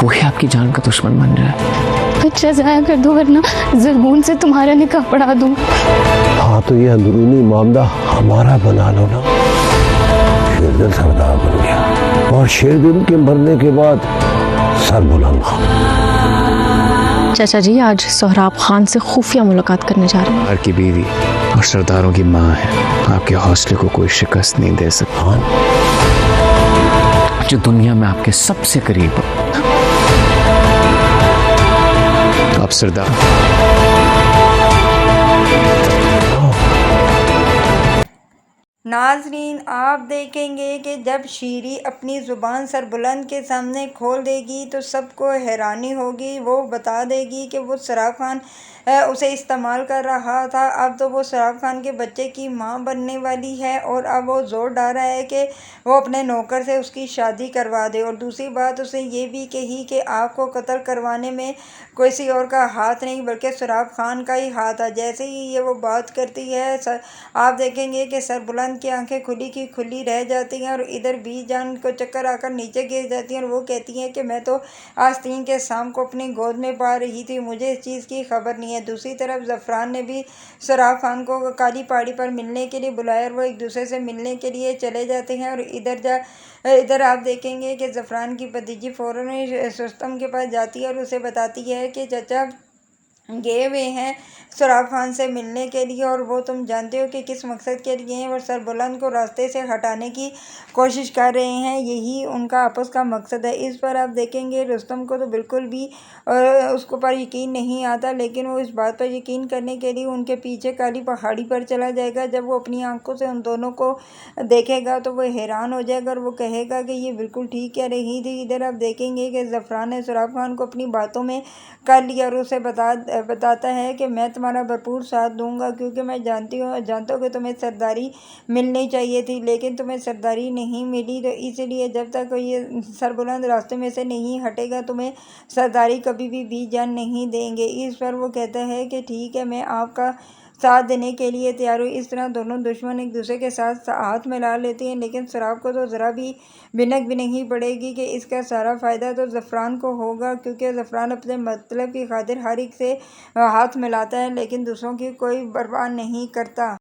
वही आपकी जान का दुश्मन बन रहा है। बच्चा ज़ाया कर दो वरना ज़रगून से तुम्हारा निकाह पढ़ा दूँ। हाँ तो ये अंदरूनी मामला हमारा बना लो ना। शेरदिल सरदार बन गया और शेरदिल के मरने के बाद सरबुलंद खान। चाचा जी आज सोहराब खान से खुफिया मुलाकात करने जा रहे हैं। सरदार की बीवी और सरदारों की माँ है, आपके हौसले को कोई शिकस्त नहीं दे सकता। जो दुनिया में आपके सबसे करीब हो, आप सरदार। नाज़रीन, आप देखेंगे कि जब शीरी अपनी ज़ुबान सरबुलंद के सामने खोल देगी तो सबको हैरानी होगी। वो बता देगी कि वो सोहराब खान उसे इस्तेमाल कर रहा था, अब तो वो सोहराब खान के बच्चे की माँ बनने वाली है और अब वो ज़ोर डाल रहा है कि वो अपने नौकर से उसकी शादी करवा दे। और दूसरी बात उसने ये भी कही कि आपको कत्ल करवाने में किसी और का हाथ नहीं बल्कि सोहराब खान का ही हाथ है। जैसे ही ये वो बात करती है आप देखेंगे कि सरबुलंद की आंखें खुली की खुली रह जाती हैं और इधर बीजान को चक्कर आकर नीचे गिर जाती हैं और वो कहती हैं कि मैं तो आस्तीन के शाम को अपनी गोद में पा रही थी, मुझे इस चीज़ की खबर नहीं है। दूसरी तरफ ज़फ़रान ने भी सोहराब खान को काली पहाड़ी पर मिलने के लिए बुलाया और वो एक दूसरे से मिलने के लिए चले जाते हैं। और इधर आप देखेंगे कि ज़फ़रान की भतीजी फ़ौरन रुस्तम के पास जाती है और उसे बताती है कि चाचा गए हुए हैं सोहराब खान से मिलने के लिए और वो तुम जानते हो कि किस मकसद के लिए हैं, और सरबुलंद को रास्ते से हटाने की कोशिश कर रहे हैं, यही उनका आपस का मकसद है। इस पर आप देखेंगे रुस्तम को तो बिल्कुल भी उसको पर यकीन नहीं आता, लेकिन वो इस बात पर यकीन करने के लिए उनके पीछे काली पहाड़ी पर चला जाएगा। जब वो अपनी आंखों से उन दोनों को देखेगा तो वो हैरान हो जाएगा और वो कहेगा कि ये बिल्कुल ठीक कह रही थी। इधर आप देखेंगे कि ज़फ़रान ने सोहराब खान को अपनी बातों में कर लिया और उसे बताता है कि मैं तुम्हारा भरपूर साथ दूंगा क्योंकि मैं जानता हूँ कि तुम्हें सरदारी मिलनी चाहिए थी लेकिन तुम्हें सरदारी नहीं मिली, तो इसलिए जब तक ये सरबुलंद रास्ते में से नहीं हटेगा तुम्हें सरदारी कभी भी बीजान नहीं देंगे। इस पर वो कहता है कि ठीक है, मैं आपका साथ देने के लिए तैयार हूँ। इस तरह दोनों दुश्मन एक दूसरे के साथ हाथ मिला लेते हैं, लेकिन सोहराब को तो ज़रा भी भिनक भी नहीं पड़ेगी कि इसका सारा फ़ायदा तो ज़फ़रान को होगा, क्योंकि ज़फ़रान अपने मतलब की खातिर हर एक से हाथ मिलाता है लेकिन दूसरों की कोई परवाह नहीं करता।